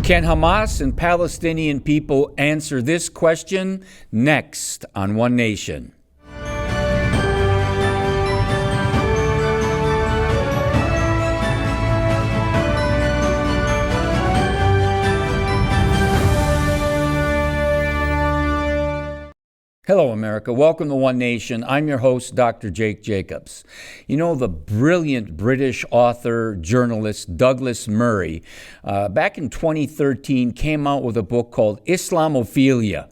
Can Hamas and Palestinian people answer this question? Next on One Nation. Hello, America. Welcome to One Nation. I'm your host, Dr. Jake Jacobs. You know, the brilliant British author, journalist Douglas Murray, back in 2013, came out with a book called Islamophilia.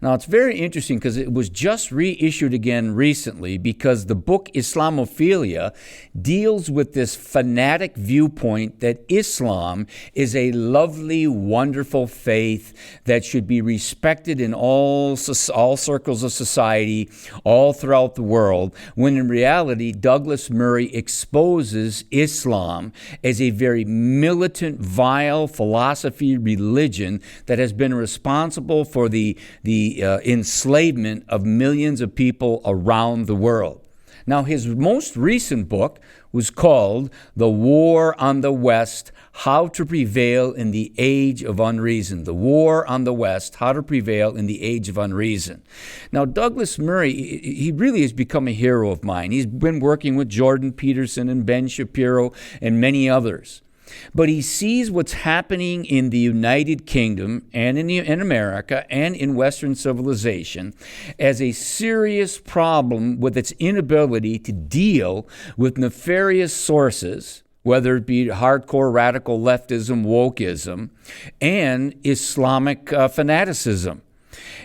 Now, it's very interesting because it was just reissued again recently because the book Islamophilia deals with this fanatic viewpoint that Islam is a lovely, wonderful faith that should be respected in all circles of society, all throughout the world, when in reality, Douglas Murray exposes Islam as a very militant, vile philosophy, religion that has been responsible for the enslavement of millions of people around the world. Now, his most recent book was called The War on the West, How to Prevail in the Age of Unreason. The War on the West, How to Prevail in the Age of Unreason. Now, Douglas Murray, he really has become a hero of mine. He's been working with Jordan Peterson and Ben Shapiro and many others. But he sees what's happening in the United Kingdom and in America and in Western civilization as a serious problem with its inability to deal with nefarious sources, whether it be hardcore radical leftism, wokeism, and Islamic fanaticism.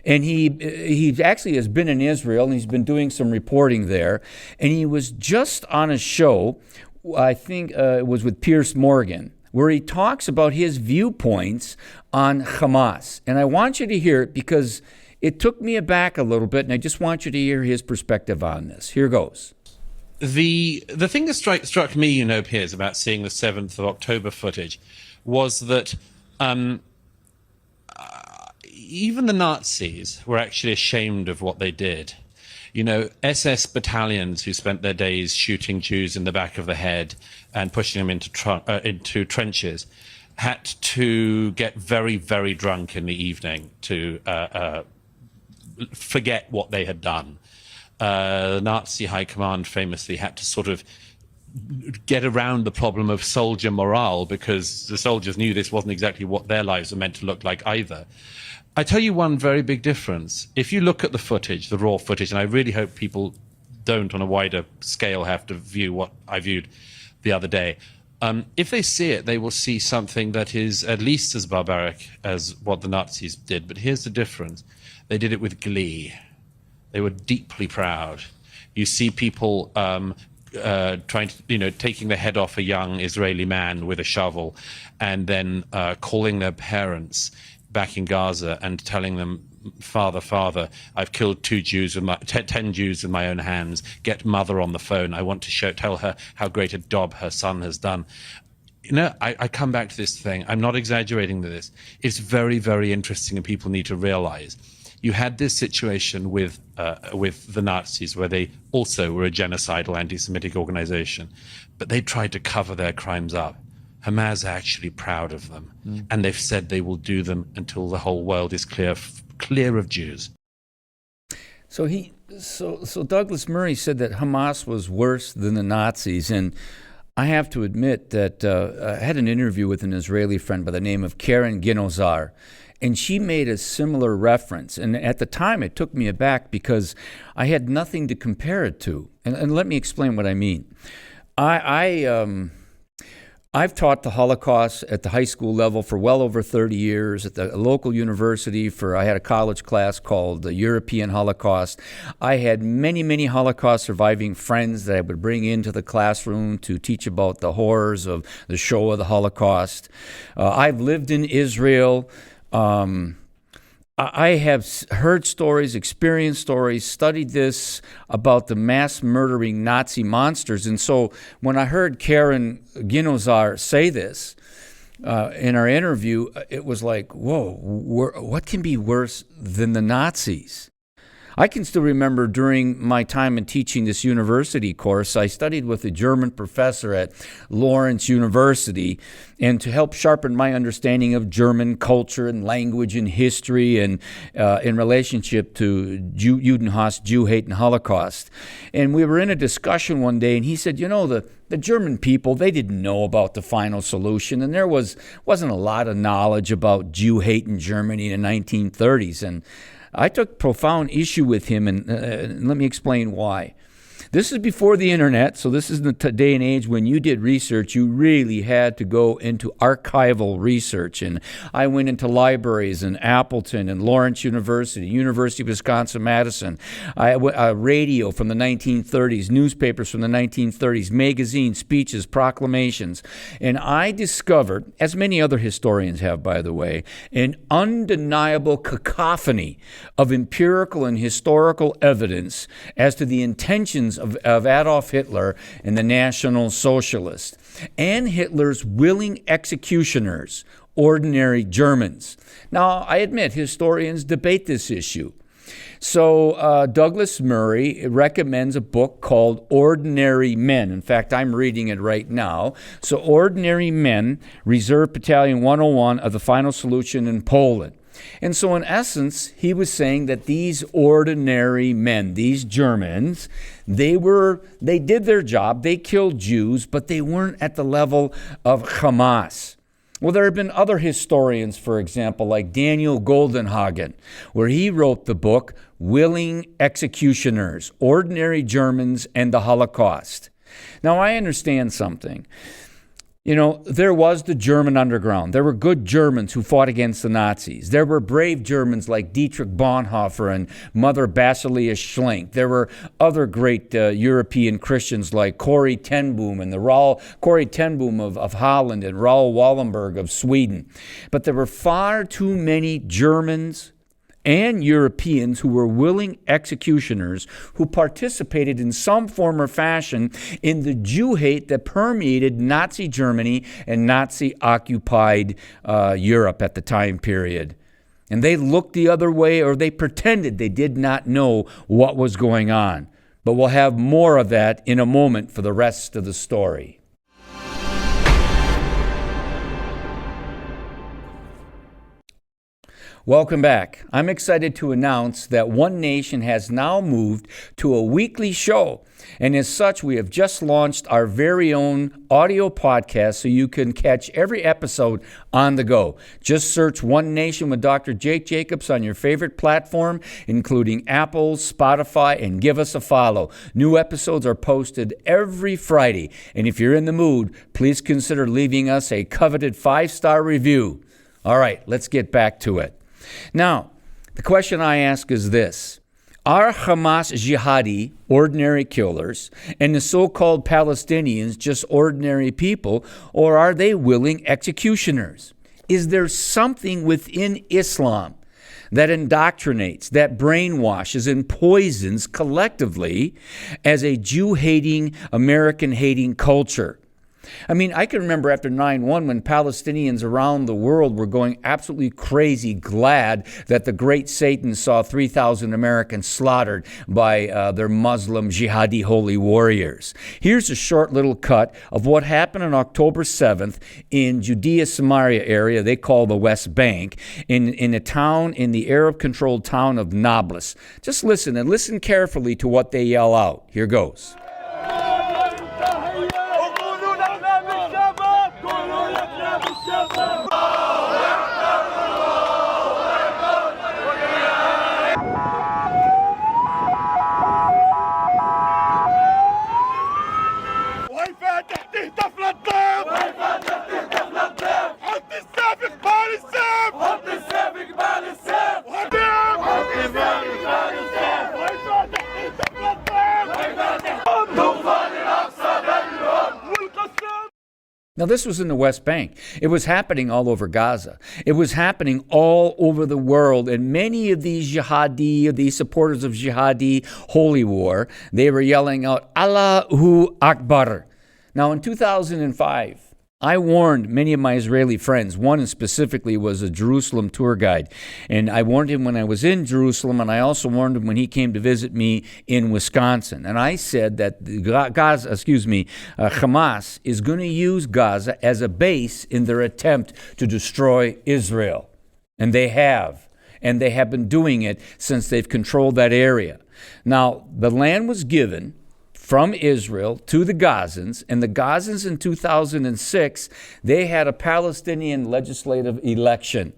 And he actually has been in Israel, and he's been doing some reporting there, and he was just on a show, I think it was with Piers Morgan, where he talks about his viewpoints on Hamas. And I want you to hear it because it took me aback a little bit, and I just want you to hear his perspective on this. Here goes. The thing that struck me, Piers, about seeing the 7th of October footage was that even the Nazis were actually ashamed of what they did. SS battalions who spent their days shooting Jews in the back of the head and pushing them into trenches had to get very, very drunk in the evening to forget what they had done. The Nazi high command famously had to sort of get around the problem of soldier morale because the soldiers knew this wasn't exactly what their lives were meant to look like either. I tell you one very big difference. If you look at the footage, the raw footage, and I really hope people don't on a wider scale have to view what I viewed the other day, if they see it, they will see something that is at least as barbaric as what the Nazis did. But here's the difference. They did it with glee. They were deeply proud. You see people trying to, taking the head off a young Israeli man with a shovel and then calling their parents back in Gaza and telling them, Father, I've killed 10 Jews with my own hands. Get mother on the phone. I want to tell her how great a job her son has done. I come back to this thing. I'm not exaggerating this. It's very, very interesting, and people need to realize you had this situation with the Nazis where they also were a genocidal anti-Semitic organization, but they tried to cover their crimes up. Hamas are actually proud of them, and they've said they will do them until the whole world is clear of Jews. So Douglas Murray said that Hamas was worse than the Nazis, and I have to admit that I had an interview with an Israeli friend by the name of Karen Ginozar, and she made a similar reference. And at the time, it took me aback because I had nothing to compare it to. And let me explain what I mean. I've taught the Holocaust at the high school level for well over 30 years, at the local university I had a college class called the European Holocaust. I had many, many Holocaust surviving friends that I would bring into the classroom to teach about the horrors of the Shoah, the Holocaust. I've lived in Israel. I have heard stories, experienced stories, studied this about the mass murdering Nazi monsters. And so when I heard Karen Ginozar say this in our interview, it was like, whoa, what can be worse than the Nazis? I can still remember during my time in teaching this university course, I studied with a German professor at Lawrence University, and to help sharpen my understanding of German culture and language and history and in relationship to Judenhass, Jew hate, and Holocaust. And we were in a discussion one day, and he said, the German people, they didn't know about the final solution, and there wasn't a lot of knowledge about Jew hate in Germany in the 1930s. And I took profound issue with him, and let me explain why. This is before the internet, so this is the day and age when you did research, you really had to go into archival research. And I went into libraries in Appleton and Lawrence University, University of Wisconsin-Madison, radio from the 1930s, newspapers from the 1930s, magazines, speeches, proclamations. And I discovered, as many other historians have, by the way, an undeniable cacophony of empirical and historical evidence as to the intentions of Adolf Hitler and the National Socialists, and Hitler's willing executioners, ordinary Germans. Now, I admit historians debate this issue. So Douglas Murray recommends a book called Ordinary Men. In fact, I'm reading it right now. So Ordinary Men, Reserve Battalion 101 of the Final Solution in Poland. And so in essence, he was saying that these ordinary men, these Germans, they did their job, they killed Jews, but they weren't at the level of Hamas. Well, there have been other historians, for example, like Daniel Goldenhagen, where he wrote the book Willing Executioners, Ordinary Germans and the Holocaust. Now, I understand something. There was the German underground. There were good Germans who fought against the Nazis. There were brave Germans like Dietrich Bonhoeffer and Mother Basilia Schlink. There were other great European Christians like Corrie ten Boom and Corrie ten Boom of Holland and Raoul Wallenberg of Sweden. But there were far too many Germans and Europeans who were willing executioners who participated in some form or fashion in the Jew hate that permeated Nazi Germany and Nazi-occupied Europe at the time period. And they looked the other way, or they pretended they did not know what was going on. But we'll have more of that in a moment for the rest of the story. Welcome back. I'm excited to announce that One Nation has now moved to a weekly show. And as such, we have just launched our very own audio podcast so you can catch every episode on the go. Just search One Nation with Dr. Jake Jacobs on your favorite platform, including Apple, Spotify, and give us a follow. New episodes are posted every Friday. And if you're in the mood, please consider leaving us a coveted 5-star review. All right, let's get back to it. Now, the question I ask is this. Are Hamas jihadi ordinary killers and the so-called Palestinians just ordinary people, or are they willing executioners? Is there something within Islam that indoctrinates, that brainwashes and poisons collectively as a Jew-hating, American-hating culture? I mean, I can remember after 9/11 when Palestinians around the world were going absolutely crazy, glad that the great Satan saw 3,000 Americans slaughtered by their Muslim jihadi holy warriors. Here's a short little cut of what happened on October 7th in Judea-Samaria area they call the West Bank, in a town, in the Arab-controlled town of Nablus. Just listen, and listen carefully to what they yell out. Here goes. Now, this was in the West Bank. It was happening all over Gaza. It was happening all over the world. And many of these jihadi, these supporters of jihadi holy war, they were yelling out, Allahu Akbar. Now, in 2005, I warned many of my Israeli friends. One specifically was a Jerusalem tour guide. And I warned him when I was in Jerusalem, and I also warned him when he came to visit me in Wisconsin. And I said that Hamas is going to use Gaza as a base in their attempt to destroy Israel. And they have. And they have been doing it since they've controlled that area. Now, the land was given from Israel to the Gazans, and the Gazans in 2006, they had a Palestinian legislative election.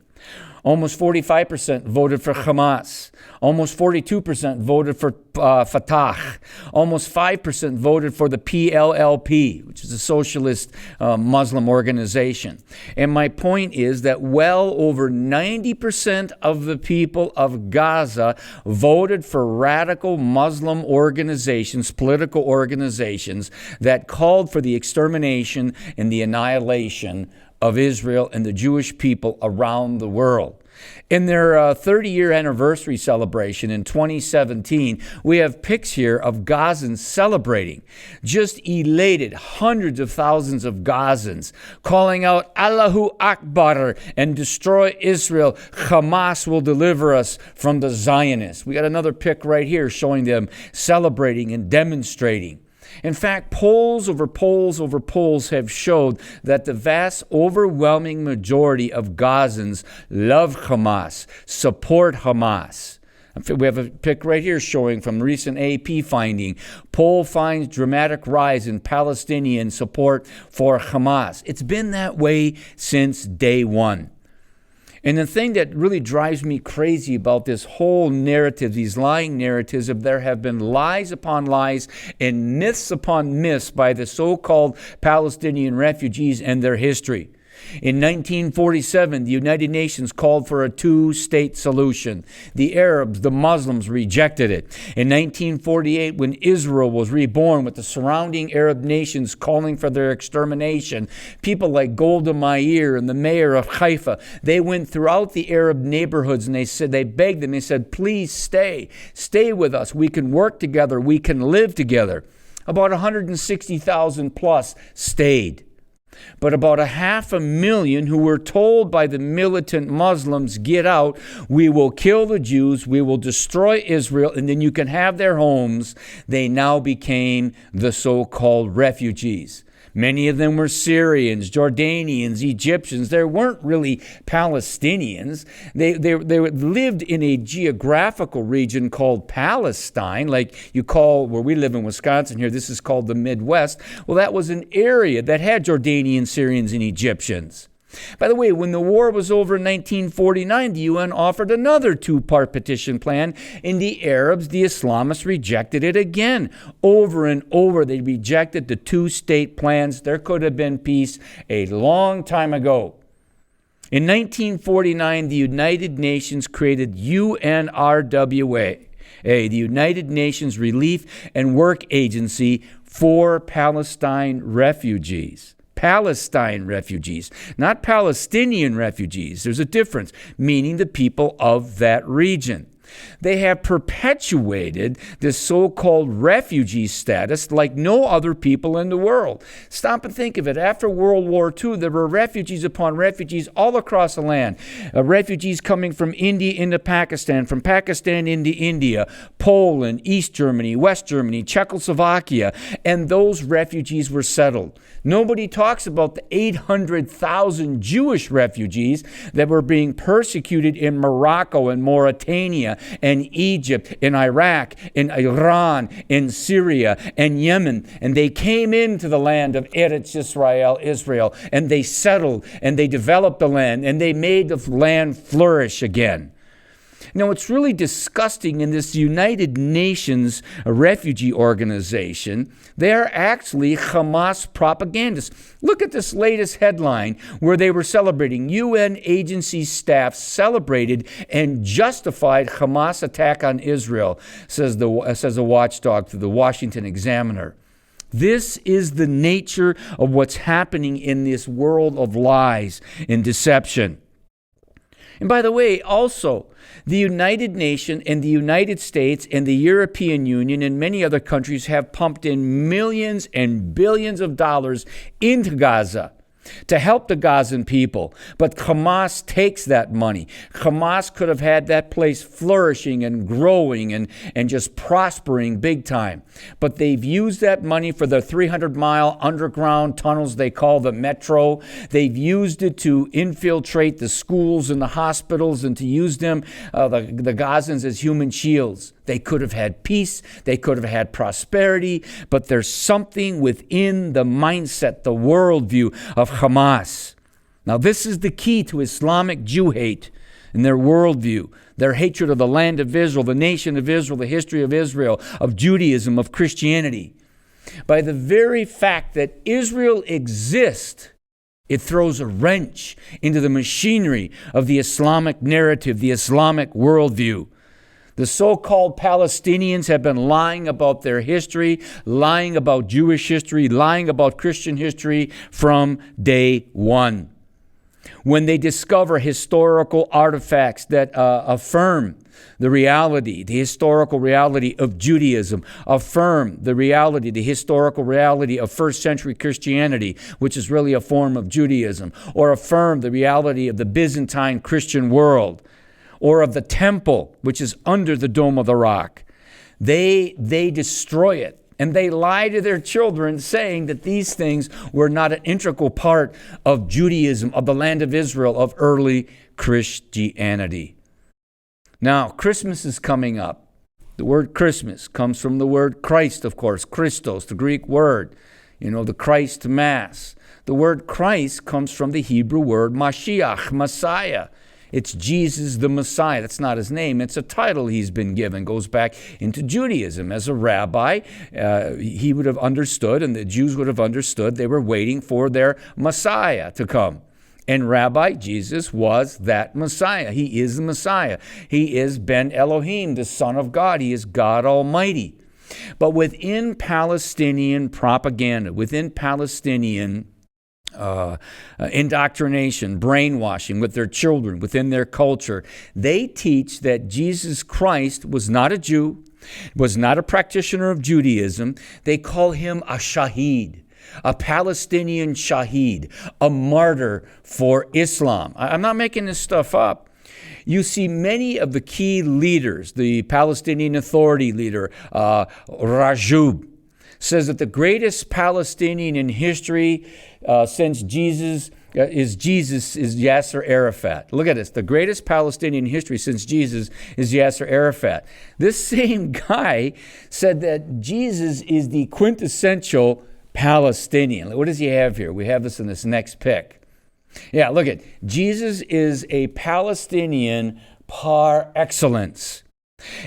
Almost 45% voted for Hamas. Almost 42% voted for Fatah. Almost 5% voted for the PLLP, which is a socialist Muslim organization. And my point is that well over 90% of the people of Gaza voted for radical Muslim organizations, political organizations, that called for the extermination and the annihilation of Israel and the Jewish people around the world. In their 30-year anniversary celebration in 2017, we have pics here of Gazans celebrating, just elated, hundreds of thousands of Gazans calling out Allahu Akbar and destroy Israel. Hamas will deliver us from the Zionists. We got another pic right here showing them celebrating and demonstrating. In fact, polls over polls have showed that the vast, overwhelming majority of Gazans love Hamas, support Hamas. We have a pic right here showing from recent AP finding. Poll finds dramatic rise in Palestinian support for Hamas. It's been that way since day one. And the thing that really drives me crazy about this whole narrative, these lying narratives, of there have been lies upon lies and myths upon myths by the so-called Palestinian refugees and their history. In 1947, the United Nations called for a two-state solution. The Arabs, the Muslims, rejected it. In 1948, when Israel was reborn with the surrounding Arab nations calling for their extermination, people like Golda Meir and the mayor of Haifa, they went throughout the Arab neighborhoods and they begged them, they said, please stay with us. We can work together. We can live together. About 160,000 plus stayed. But about 500,000 who were told by the militant Muslims, get out, we will kill the Jews, we will destroy Israel, and then you can have their homes, they now became the so-called refugees. Many of them were Syrians, Jordanians, Egyptians. They weren't really Palestinians. They lived in a geographical region called Palestine, like you call, where we live in Wisconsin here, this is called the Midwest. Well, that was an area that had Jordanians, Syrians, and Egyptians. By the way, when the war was over in 1949, the UN offered another two-part petition plan, and the Arabs, the Islamists, rejected it again. Over and over, they rejected the two-state plans. There could have been peace a long time ago. In 1949, the United Nations created UNRWA, the United Nations Relief and Work Agency for Palestine refugees. Palestine refugees, not Palestinian refugees. There's a difference, meaning the people of that region. They have perpetuated this so-called refugee status like no other people in the world. Stop and think of it. After World War II, there were refugees upon refugees all across the land. Refugees coming from India into Pakistan, from Pakistan into India, Poland, East Germany, West Germany, Czechoslovakia, and those refugees were settled. Nobody talks about the 800,000 Jewish refugees that were being persecuted in Morocco and Mauritania and Egypt, in Iraq, in Iran, in Syria, and Yemen. And they came into the land of Eretz Israel, and they settled, and they developed the land, and they made the land flourish again. Now, it's really disgusting in this United Nations refugee organization. They are actually Hamas propagandists. Look at this latest headline where they were celebrating. UN agency staff celebrated and justified Hamas attack on Israel, says a watchdog to the Washington Examiner. This is the nature of what's happening in this world of lies and deception. And by the way, also, the United Nations and the United States and the European Union and many other countries have pumped in millions and billions of dollars into Gaza. to help the Gazan people. But Hamas takes that money. Hamas could have had that place flourishing and growing and just prospering big time. But they've used that money for the 300-mile underground tunnels they call the metro. They've used it to infiltrate the schools and the hospitals and to use them, the Gazans, as human shields. They could have had peace. They could have had prosperity. But there's something within the mindset, the worldview of Hamas. Now, this is the key to Islamic Jew hate in their worldview, their hatred of the land of Israel, the nation of Israel, the history of Israel, of Judaism, of Christianity. By the very fact that Israel exists, it throws a wrench into the machinery of the Islamic narrative, the Islamic worldview. The so-called Palestinians have been lying about their history, lying about Jewish history, lying about Christian history from day one. When they discover historical artifacts that affirm the reality, the historical reality of Judaism, affirm the reality, the historical reality of first century Christianity, which is really a form of Judaism, or affirm the reality of the Byzantine Christian world, or of the temple, which is under the Dome of the Rock. They destroy it, and they lie to their children, saying that these things were not an integral part of Judaism, of the land of Israel, of early Christianity. Now, Christmas is coming up. The word Christmas comes from the word Christ, of course, Christos, the Greek word, the Christ Mass. The word Christ comes from the Hebrew word Mashiach, Messiah. It's Jesus the Messiah. That's not his name. It's a title he's been given. Goes back into Judaism. As a rabbi, he would have understood, and the Jews would have understood, they were waiting for their Messiah to come. And Rabbi Jesus was that Messiah. He is the Messiah. He is Ben Elohim, the Son of God. He is God Almighty. But within Palestinian propaganda, within Palestinian indoctrination, brainwashing with their children, within their culture, they teach that Jesus Christ was not a Jew, was not a practitioner of Judaism. They call him a shaheed, a Palestinian shaheed, a martyr for Islam. I'm not making this stuff up. You see many of the key leaders, the Palestinian Authority leader, Rajub, says that the greatest Palestinian in history since Jesus is Yasser Arafat. Look at this. The greatest Palestinian in history since Jesus is Yasser Arafat. This same guy said that Jesus is the quintessential Palestinian. What does he have here? We have this in this next pic. Yeah, look at Jesus is a Palestinian par excellence.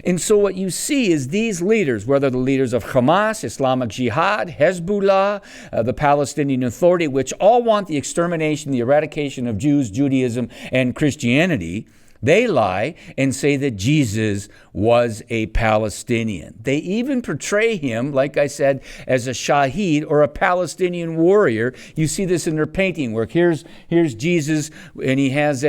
And so what you see is these leaders, whether the leaders of Hamas, Islamic Jihad, Hezbollah, the Palestinian Authority, which all want the extermination, the eradication of Jews, Judaism, and Christianity, they lie and say that Jesus was a Palestinian. They even portray him, like I said, as a shaheed or a Palestinian warrior. You see this in their painting work. Here's Jesus, and he has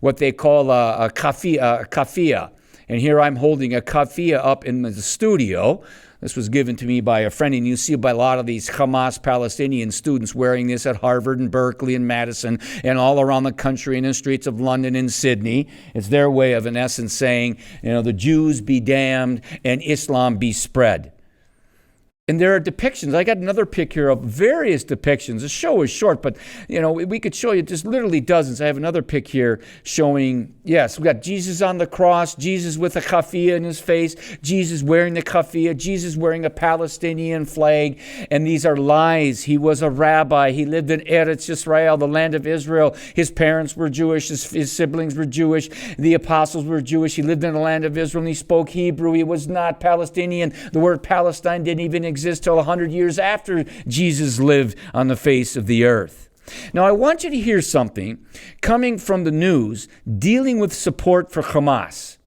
what they call a kafia. And here I'm holding a kafia up in the studio. This was given to me by a friend, and you see by a lot of these Hamas Palestinian students wearing this at Harvard and Berkeley and Madison and all around the country and in the streets of London and Sydney. It's their way of, in essence, saying, the Jews be damned and Islam be spread. And there are depictions. I got another pic here of various depictions. The show is short, but we could show you just literally dozens. I have another pic here showing, yes, we got Jesus on the cross, Jesus with a kafia in his face, Jesus wearing the kafia, Jesus wearing a Palestinian flag. And these are lies. He was a rabbi. He lived in Eretz Israel, the land of Israel. His parents were Jewish. His siblings were Jewish. The apostles were Jewish. He lived in the land of Israel and he spoke Hebrew. He was not Palestinian. The word Palestine didn't even exist till 100 years after Jesus lived on the face of the earth. Now, I want you to hear something coming from the news dealing with support for Hamas.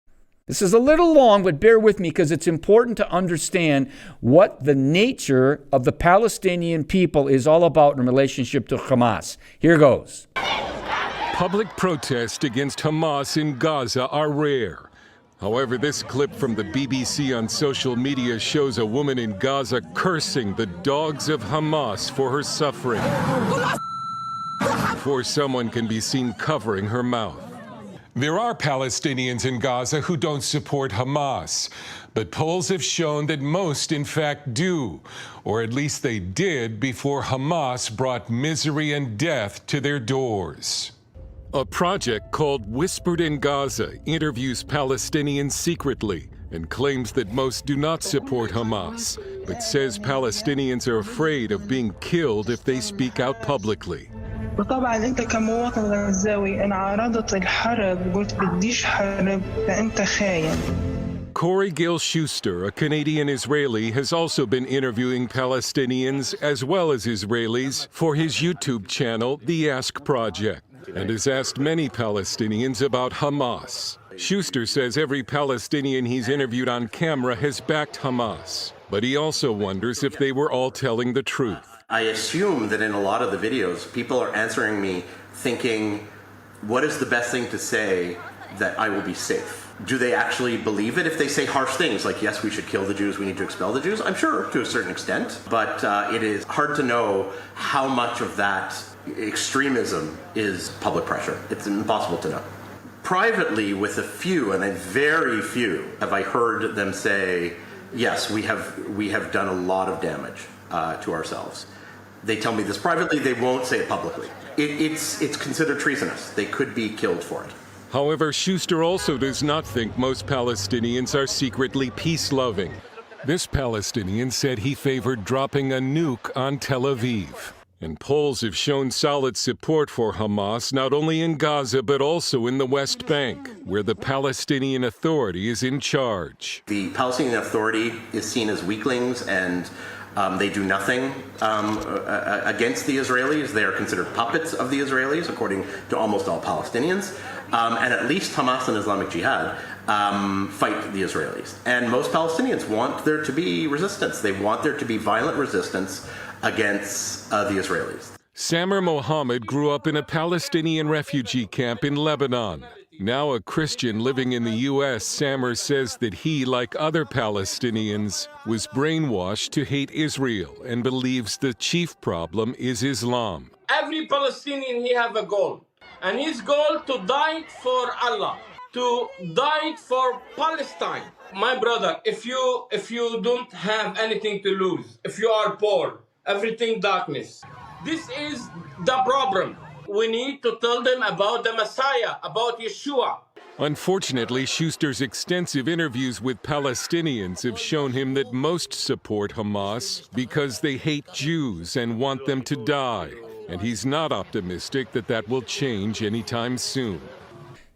This is a little long, but bear with me because it's important to understand what the nature of the Palestinian people is all about in relationship to Hamas. Here goes. Public protests against Hamas in Gaza are rare. However, this clip from the BBC on social media shows a woman in Gaza cursing the dogs of Hamas for her suffering. before someone can be seen covering her mouth. There are Palestinians in Gaza who don't support Hamas, but polls have shown that most, in fact, do, or at least they did before Hamas brought misery and death to their doors. A project called Whispered in Gaza interviews Palestinians secretly and claims that most do not support Hamas, but says Palestinians are afraid of being killed if they speak out publicly. وطبعا انت كمواطن غزاوي ان عرضت الحرب قلت بديش حرب فانت خاين. Corey Gill Schuster, a Canadian Israeli, has also been interviewing Palestinians as well as Israelis for his YouTube channel, The Ask Project, and has asked many Palestinians about Hamas. Schuster says every Palestinian he's interviewed on camera has backed Hamas, but he also wonders if they were all telling the truth. I assume that in a lot of the videos, people are answering me thinking, what is the best thing to say that I will be safe? Do they actually believe it if they say harsh things like, yes, we should kill the Jews, we need to expel the Jews? I'm sure to a certain extent, but it is hard to know how much of that extremism is public pressure. It's impossible to know. Privately, with a few, and a very few, have I heard them say, yes, we have done a lot of damage to ourselves. They tell me this privately, they won't say it publicly. It's considered treasonous. They could be killed for it. However, Schuster also does not think most Palestinians are secretly peace-loving. This Palestinian said he favored dropping a nuke on Tel Aviv. And polls have shown solid support for Hamas not only in Gaza but also in the West Bank, where the Palestinian Authority is in charge. The Palestinian Authority is seen as weaklings and they do nothing against the Israelis. They are considered puppets of the Israelis, according to almost all Palestinians. And at least Hamas and Islamic Jihad fight the Israelis. And most Palestinians want there to be resistance. They want there to be violent resistance against the Israelis. Samer Mohammed grew up in a Palestinian refugee camp in Lebanon. Now a Christian living in the U.S., Samer says that he, like other Palestinians, was brainwashed to hate Israel and believes the chief problem is Islam. Every Palestinian, he have a goal. And his goal to die for Allah, to die for Palestine. My brother, if you don't have anything to lose, if you are poor, everything darkness, this is the problem. We need to tell them about the Messiah, about Yeshua. Unfortunately, Schuster's extensive interviews with Palestinians have shown him that most support Hamas because they hate Jews and want them to die. And he's not optimistic that that will change anytime soon.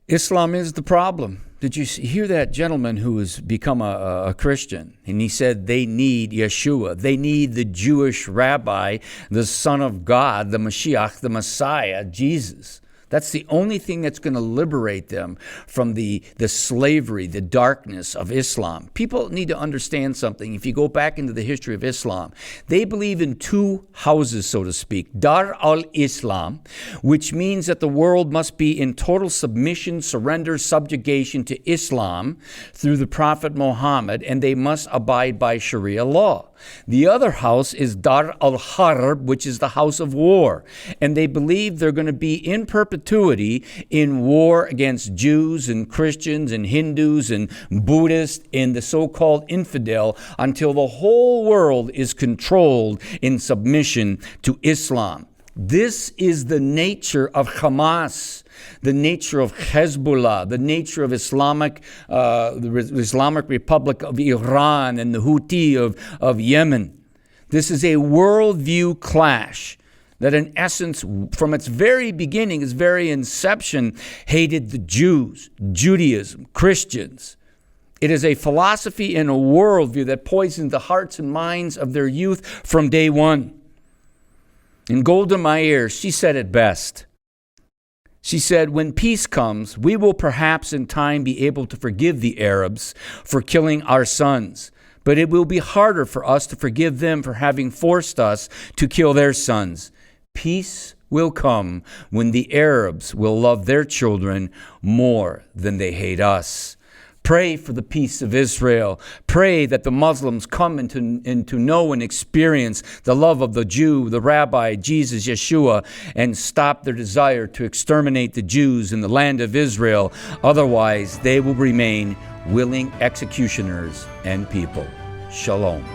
Islam is the problem. Did you hear that gentleman who has become a Christian? And he said they need Yeshua. They need the Jewish rabbi, the Son of God, the Mashiach, the Messiah, Jesus. That's the only thing that's going to liberate them from the slavery, the darkness of Islam. People need to understand something. If you go back into the history of Islam, they believe in two houses, so to speak. Dar al-Islam, which means that the world must be in total submission, surrender, subjugation to Islam through the Prophet Muhammad, and they must abide by Sharia law. The other house is Dar al-Harb, which is the house of war. And they believe they're going to be in perpetuity in war against Jews and Christians and Hindus and Buddhists and the so-called infidel until the whole world is controlled in submission to Islam. This is the nature of Hamas, the nature of Hezbollah, the nature of the Islamic Republic of Iran and the Houthi of Yemen. This is a worldview clash that in essence, from its very beginning, its very inception, hated the Jews, Judaism, Christians. It is a philosophy and a worldview that poisoned the hearts and minds of their youth from day one. And Golda Meir, she said it best. She said, when peace comes, we will perhaps in time be able to forgive the Arabs for killing our sons, but it will be harder for us to forgive them for having forced us to kill their sons. Peace will come when the Arabs will love their children more than they hate us. Pray for the peace of Israel. Pray that the Muslims come into know and experience the love of the Jew, the Rabbi, Jesus, Yeshua, and stop their desire to exterminate the Jews in the land of Israel. Otherwise, they will remain willing executioners and people. Shalom.